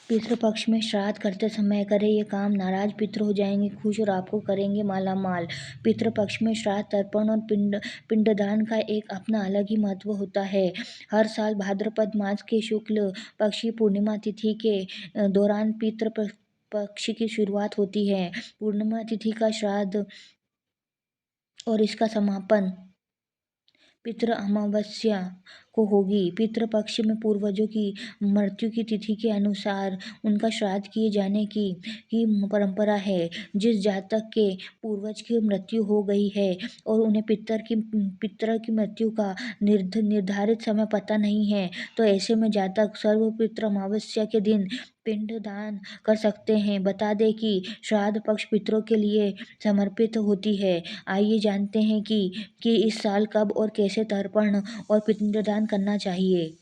पितृपक्ष में श्राद्ध करते समय करें ये काम, नाराज पितृ हो जाएंगे खुश और आपको करेंगे मालामाल। पितृपक्ष में श्राद्ध, तर्पण और पिंडदान का एक अपना अलग ही महत्व होता है। हर साल भाद्रपद मास के शुक्ल पक्ष की पूर्णिमा तिथि के दौरान पितृपक्ष की शुरुआत होती है। पूर्णिमा तिथि का श्राद्ध और इसका समापन पितृ अमावस्या को होगी। पितृपक्ष में पूर्वजों की मृत्यु की तिथि के अनुसार उनका श्राद्ध किए जाने की परंपरा है। जिस जातक के पूर्वज की मृत्यु हो गई है और उन्हें पितर की मृत्यु का निर्धारित समय पता नहीं है, तो ऐसे में जातक सर्वपितृ अमावस्या के दिन पिंड दान कर सकते हैं। बता दें कि श्राद्ध पक्ष पितरों के लिए समर्पित होती है। आइए जानते हैं कि इस साल कब और कैसे तर्पण और पिंडदान करना चाहिए।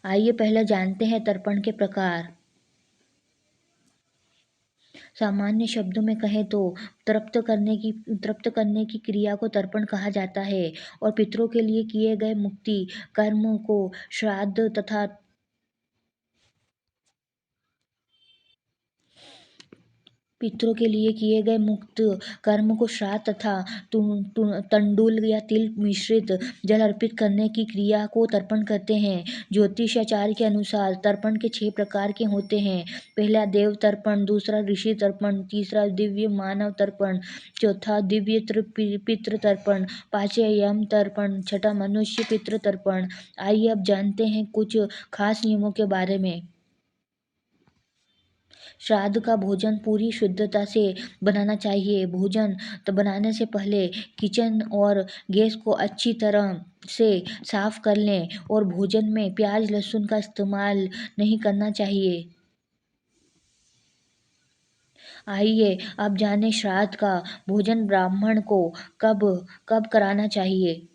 आइए पहले जानते हैं तर्पण के प्रकार। सामान्य शब्दों में कहें तो तृप्त करने की क्रिया को तर्पण कहा जाता है और पितरों के लिए किए गए मुक्ति कर्म को श्राद्ध तथा पितरों के लिए किए गए मुक्त कर्म को श्राद्ध तथा तंडुल या तिल मिश्रित जल अर्पित करने की क्रिया को तर्पण कहते हैं। ज्योतिषाचार्य के अनुसार तर्पण के 6 प्रकार के होते हैं। पहला देव तर्पण, दूसरा ऋषि तर्पण, तीसरा दिव्य मानव तर्पण, चौथा दिव्य पितृ तर्पण, पांचवा यम तर्पण, छठा मनुष्य पितृ तर्पण। आइए अब जानते हैं कुछ खास नियमों के बारे में। श्राद्ध का भोजन पूरी शुद्धता से बनाना चाहिए। भोजन तो बनाने से पहले किचन और गैस को अच्छी तरह से साफ कर लें और भोजन में प्याज लहसुन का इस्तेमाल नहीं करना चाहिए। आइए अब जानें श्राद्ध का भोजन ब्राह्मण को कब कब कराना चाहिए।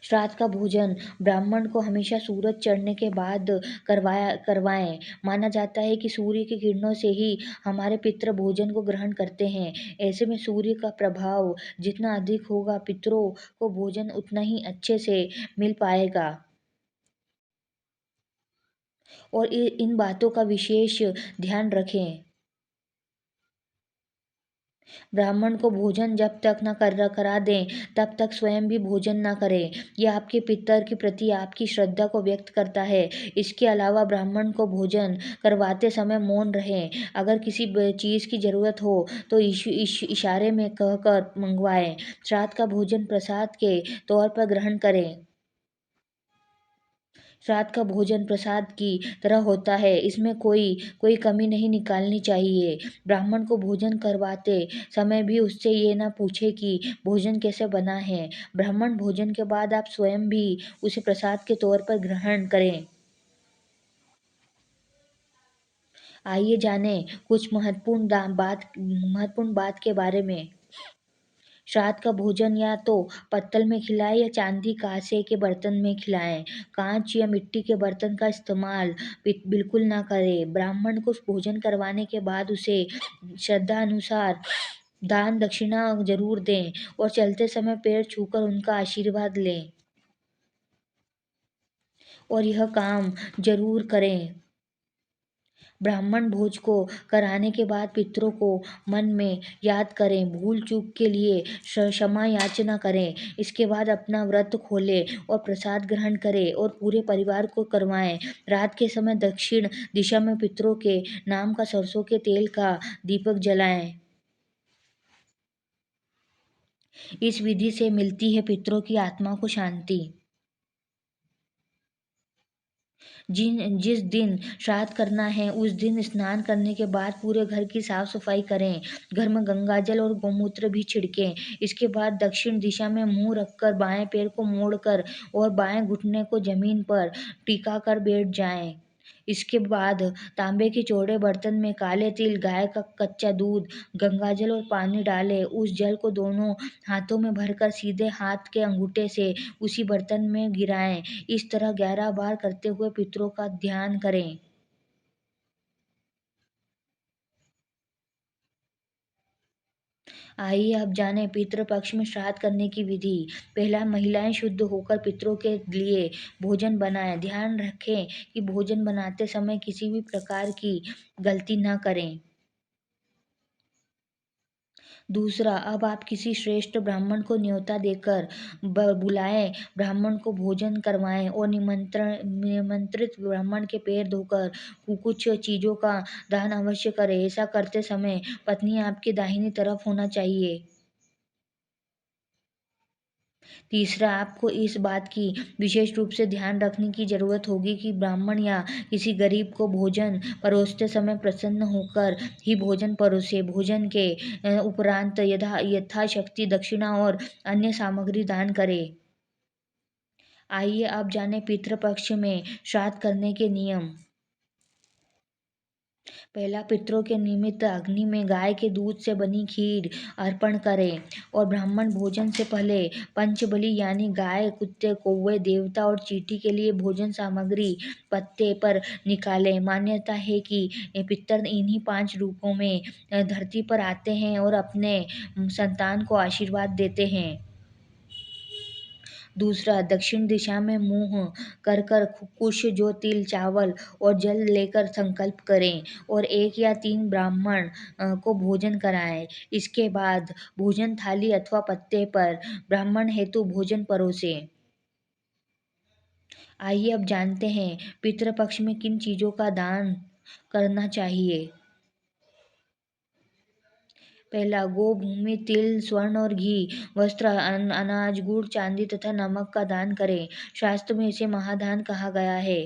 श्राद्ध का भोजन ब्राह्मण को हमेशा सूरज चढ़ने के बाद करवाएं। माना जाता है कि सूर्य की किरणों से ही हमारे पितृ भोजन को ग्रहण करते हैं। ऐसे में सूर्य का प्रभाव जितना अधिक होगा, पितरों को भोजन उतना ही अच्छे से मिल पाएगा। और इन बातों का विशेष ध्यान रखें। ब्राह्मण को भोजन जब तक न करा दें तब तक स्वयं भी भोजन न करें। यह आपके पितर के प्रति आपकी श्रद्धा को व्यक्त करता है। इसके अलावा ब्राह्मण को भोजन करवाते समय मौन रहें। अगर किसी चीज़ की ज़रूरत हो तो इशारे में कहकर मंगवाएं। श्राद्ध का भोजन प्रसाद के तौर पर ग्रहण करें। श्राद्ध का भोजन प्रसाद की तरह होता है, इसमें कोई कमी नहीं निकालनी चाहिए। ब्राह्मण को भोजन करवाते समय भी उससे ये ना पूछे कि भोजन कैसे बना है। ब्राह्मण भोजन के बाद आप स्वयं भी उसे प्रसाद के तौर पर ग्रहण करें। आइए जानें कुछ महत्वपूर्ण बात के बारे में। श्राद्ध का भोजन या तो पत्तल में खिलाएं या चांदी कांसे के बर्तन में खिलाएं। कांच या मिट्टी के बर्तन का इस्तेमाल बिल्कुल ना करें। ब्राह्मण को भोजन करवाने के बाद उसे श्रद्धा अनुसार दान दक्षिणा जरूर दें और चलते समय पैर छूकर उनका आशीर्वाद लें। और यह काम जरूर करें। ब्राह्मण भोज को कराने के बाद पितरों को मन में याद करें। भूल चूक के लिए क्षमा याचना करें। इसके बाद अपना व्रत खोलें और प्रसाद ग्रहण करें और पूरे परिवार को करवाएं। रात के समय दक्षिण दिशा में पितरों के नाम का सरसों के तेल का दीपक जलाएं। इस विधि से मिलती है पितरों की आत्मा को शांति। जिस दिन श्राद्ध करना है उस दिन स्नान करने के बाद पूरे घर की साफ सफाई करें। घर में गंगाजल और गोमूत्र भी छिड़कें। इसके बाद दक्षिण दिशा में मुंह रखकर बाएं पैर को मोड़कर और बाएं घुटने को जमीन पर टिका कर बैठ जाएं। इसके बाद तांबे के चौड़े बर्तन में काले तिल, गाय का कच्चा दूध, गंगाजल और पानी डालें। उस जल को दोनों हाथों में भरकर सीधे हाथ के अंगूठे से उसी बर्तन में गिराएं। इस तरह 11 बार करते हुए पितरों का ध्यान करें। आइए अब जानें पितृपक्ष में श्राद्ध करने की विधि। पहला, महिलाएं शुद्ध होकर पितरों के लिए भोजन बनाएं। ध्यान रखें कि भोजन बनाते समय किसी भी प्रकार की गलती न करें। दूसरा, अब आप किसी श्रेष्ठ ब्राह्मण को न्योता देकर बुलाएं, ब्राह्मण को भोजन करवाएं और निमंत्रित ब्राह्मण के पैर धोकर कुछ चीज़ों का दान अवश्य करें। ऐसा करते समय पत्नी आपकी दाहिनी तरफ होना चाहिए। तीसरा, आपको इस बात की विशेष रूप से ध्यान रखने की ज़रूरत होगी कि ब्राह्मण या किसी गरीब को भोजन परोसते समय प्रसन्न होकर ही भोजन परोसे। भोजन के उपरांत यथाशक्ति दक्षिणा और अन्य सामग्री दान करें। आइए अब जानें पितृपक्ष में श्राद्ध करने के नियम। पहला, पितरों के निमित्त अग्नि में गाय के दूध से बनी खीर अर्पण करें और ब्राह्मण भोजन से पहले पंचबलि यानी गाय, कुत्ते, कौवे, देवता और चींटी के लिए भोजन सामग्री पत्ते पर निकालें। मान्यता है कि पितर इन्हीं 5 रूपों में धरती पर आते हैं और अपने संतान को आशीर्वाद देते हैं। दूसरा, दक्षिण दिशा में मुँह कर कर कुछ जो तिल, चावल और जल लेकर संकल्प करें और 1 या 3 ब्राह्मण को भोजन कराएं। इसके बाद भोजन थाली अथवा पत्ते पर ब्राह्मण हेतु भोजन परोसें। आइए अब जानते हैं पितृपक्ष में किन चीज़ों का दान करना चाहिए। पहला, गो, भूमि, तिल, स्वर्ण और घी, वस्त्र, अनाज, गुड़, चांदी तथा नमक का दान करें। शास्त्र में इसे महादान कहा गया है।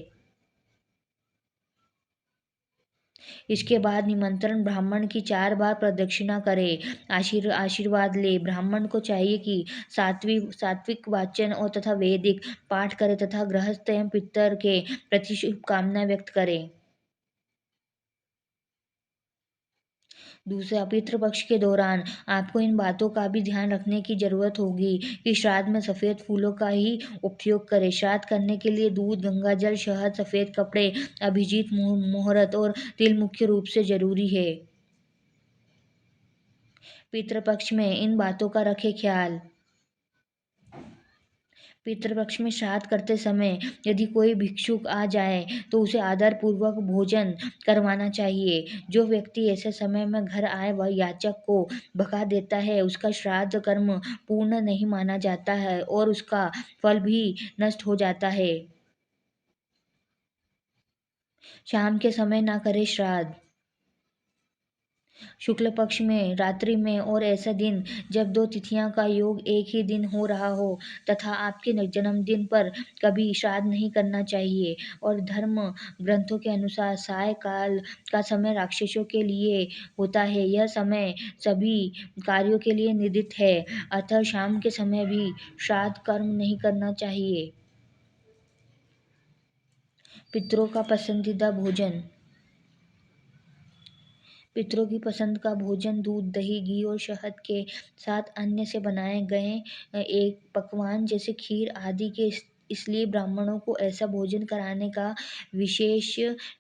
इसके बाद निमंत्रण ब्राह्मण की 4 बार प्रदक्षिणा करें, आशीर्वाद ले। ब्राह्मण को चाहिए कि सात्विक वाचन और तथा वैदिक पाठ करे तथा गृहस्थ एवं पितर के प्रति शुभकामना व्यक्त करे। दूसरा, पितृपक्ष के दौरान आपको इन बातों का भी ध्यान रखने की जरूरत होगी कि श्राद्ध में सफ़ेद फूलों का ही उपयोग करें। श्राद्ध करने के लिए दूध, गंगाजल, शहद, सफ़ेद कपड़े, अभिजीत मुहूर्त और तिल मुख्य रूप से जरूरी है। पितृपक्ष में इन बातों का रखें ख्याल। पितृपक्ष में श्राद्ध करते समय यदि कोई भिक्षुक आ जाए तो उसे आदरपूर्वक भोजन करवाना चाहिए। जो व्यक्ति ऐसे समय में घर आए वह याचक को भगा देता है, उसका श्राद्ध कर्म पूर्ण नहीं माना जाता है और उसका फल भी नष्ट हो जाता है। शाम के समय ना करें श्राद्ध। शुक्ल पक्ष में, रात्रि में और ऐसा दिन जब 2 तिथियां का योग एक ही दिन हो रहा हो तथा आपके जन्मदिन पर कभी श्राद्ध नहीं करना चाहिए। और धर्म ग्रंथों के अनुसार साय काल का समय राक्षसों के लिए होता है। यह समय सभी कार्यों के लिए निर्दिष्ट है, अतः शाम के समय भी श्राद्ध कर्म नहीं करना चाहिए। पितरों का पसंदीदा भोजन। पितरों की पसंद का भोजन दूध, दही, घी और शहद के साथ अन्न से बनाए गए एक पकवान जैसे खीर आदि के इसलिए ब्राह्मणों को ऐसा भोजन कराने का विशेष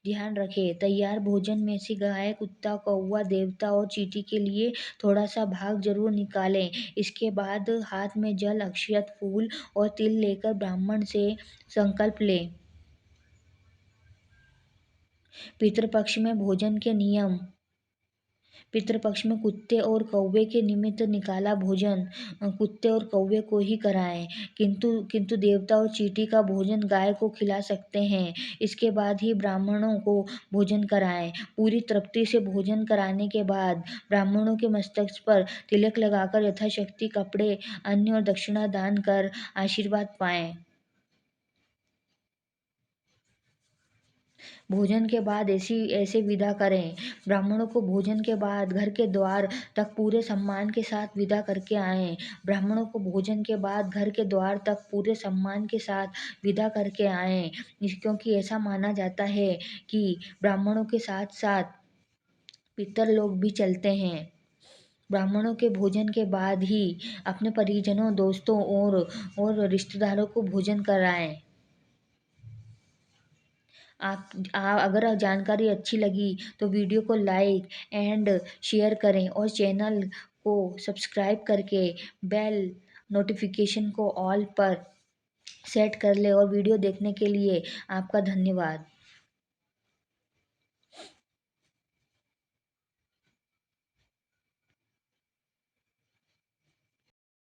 ध्यान रखें। तैयार भोजन में से गाय, कुत्ता, कौवा, देवता और चींटी के लिए थोड़ा सा भाग जरूर निकालें। इसके बाद हाथ में जल, अक्षत, फूल और तिल लेकर ब्राह्मण से संकल्प लें। पितृपक्ष में भोजन के नियम। पितृपक्ष में कुत्ते और कौवे के निमित्त निकाला भोजन कुत्ते और कौवे को ही कराएं, किंतु किंतु देवता और चींटी का भोजन गाय को खिला सकते हैं। इसके बाद ही ब्राह्मणों को भोजन कराएं। पूरी तृप्ति से भोजन कराने के बाद ब्राह्मणों के मस्तक पर तिलक लगाकर यथाशक्ति कपड़े, अन्न और दक्षिणा दान कर आशीर्वाद पाएं। भोजन के बाद ऐसे विदा करें। ब्राह्मणों को भोजन के बाद घर के द्वार तक पूरे सम्मान के साथ विदा करके आएं। ब्राह्मणों को भोजन के बाद घर के द्वार तक पूरे सम्मान के साथ विदा करके आएं, क्योंकि ऐसा माना जाता है कि ब्राह्मणों के साथ साथ पितर लोग भी चलते हैं। ब्राह्मणों के भोजन के बाद ही अपने परिजनों, दोस्तों और रिश्तेदारों को भोजन कराएं। अगर जानकारी अच्छी लगी तो वीडियो को लाइक एंड शेयर करें और चैनल को सब्सक्राइब करके बेल नोटिफ़िकेशन को ऑल पर सेट कर लें और वीडियो देखने के लिए आपका धन्यवाद।